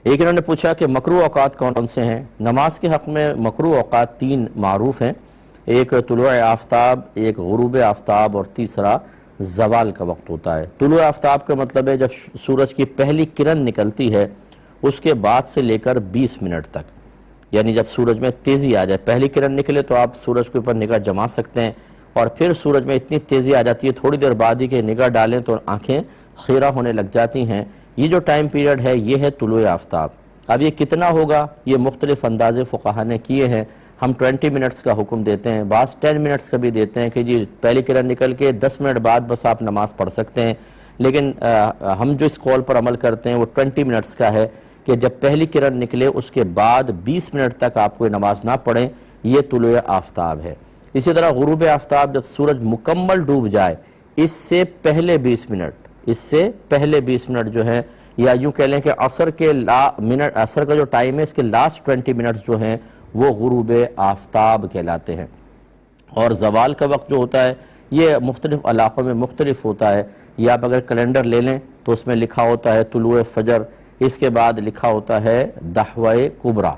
ایک انہوں نے پوچھا کہ مکروہ اوقات کون سے ہیں؟ نماز کے حق میں مکروہ اوقات 3 معروف ہیں، ایک طلوع آفتاب، ایک غروب آفتاب اور تیسرا زوال کا وقت ہوتا ہے۔ طلوع آفتاب کا مطلب ہے جب سورج کی پہلی کرن نکلتی ہے اس کے بعد سے لے کر 20 منٹ تک، یعنی جب سورج میں تیزی آ جائے، پہلی کرن نکلے تو آپ سورج کے اوپر نگاہ جما سکتے ہیں، اور پھر سورج میں اتنی تیزی آ جاتی ہے تھوڑی دیر بعد ہی کہ نگاہ ڈالیں تو آنکھیں خیرہ ہونے لگ جاتی ہیں، یہ جو ٹائم پیریڈ ہے یہ ہے طلوع آفتاب۔ اب یہ کتنا ہوگا، یہ مختلف اندازے فقہا نے کیے ہیں۔ ہم 20 منٹس کا حکم دیتے ہیں، بعض 10 منٹس کا بھی دیتے ہیں کہ جی پہلی کرن نکل کے 10 منٹ بعد بس آپ نماز پڑھ سکتے ہیں، لیکن ہم جو اس قول پر عمل کرتے ہیں وہ 20 منٹس کا ہے کہ جب پہلی کرن نکلے اس کے بعد 20 منٹ تک آپ کوئی نماز نہ پڑھیں، یہ طلوع آفتاب ہے۔ اسی طرح غروب آفتاب جب سورج مکمل ڈوب جائے اس سے پہلے 20 منٹ جو ہے، یا یوں کہہ لیں کہ عصر کا جو ٹائم ہے اس کے لاسٹ 20 منٹس جو ہیں وہ غروب آفتاب کہلاتے ہیں۔ اور زوال کا وقت جو ہوتا ہے یہ مختلف علاقوں میں مختلف ہوتا ہے، یا آپ اگر کیلنڈر لے لیں تو اس میں لکھا ہوتا ہے طلوع فجر، اس کے بعد لکھا ہوتا ہے دحوہ کبریٰ،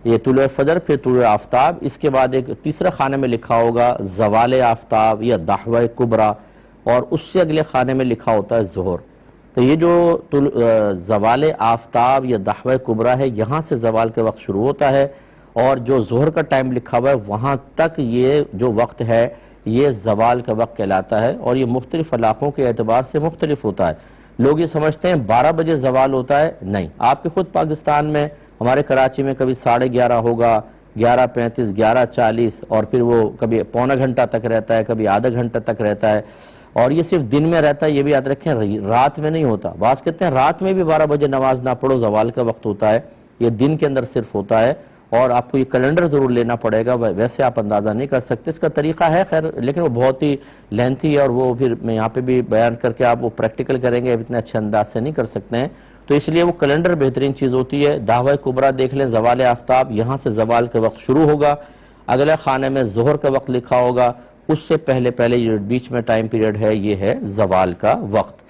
یہ طلوع فجر پھر طلوع آفتاب، اس کے بعد ایک تیسرے خانے میں لکھا ہوگا زوال آفتاب یا دحوہ کبریٰ، اور اس سے اگلے خانے میں لکھا ہوتا ہے ظہر۔ تو یہ جو زوال آفتاب یا دحوہ کبریٰ ہے یہاں سے زوال کا وقت شروع ہوتا ہے، اور جو ظہر کا ٹائم لکھا ہوا ہے وہاں تک یہ جو وقت ہے یہ زوال کا وقت کہلاتا ہے، اور یہ مختلف علاقوں کے اعتبار سے مختلف ہوتا ہے۔ لوگ یہ سمجھتے ہیں 12 بجے زوال ہوتا ہے، نہیں، آپ کے خود پاکستان میں ہمارے کراچی میں کبھی 11:30 ہوگا، 11:35، 11:40، اور پھر وہ کبھی پونا گھنٹہ تک رہتا ہے، کبھی آدھا گھنٹہ تک رہتا ہے، اور یہ صرف دن میں رہتا ہے، یہ بھی یاد رکھیں رات میں نہیں ہوتا۔ بعض کہتے ہیں رات میں بھی 12 بجے نماز نہ پڑھو، زوال کا وقت ہوتا ہے، یہ دن کے اندر صرف ہوتا ہے، اور آپ کو یہ کیلنڈر ضرور لینا پڑے گا، ویسے آپ اندازہ نہیں کر سکتے۔ اس کا طریقہ ہے خیر، لیکن وہ بہت ہی لینتھی ہے، اور وہ پھر میں یہاں پہ بھی بیان کر کے آپ وہ پریکٹیکل کریں گے اتنے اچھے انداز سے نہیں کر سکتے ہیں، تو اس لیے وہ کیلنڈر بہترین چیز ہوتی ہے۔ دحوہ کبریٰ دیکھ لیں، زوال آفتاب، یہاں سے زوال کا وقت شروع ہوگا، اگلے خانے میں ظہر کا وقت لکھا ہوگا، اس سے پہلے یہ بیچ میں ٹائم پیریڈ ہے یہ ہے زوال کا وقت۔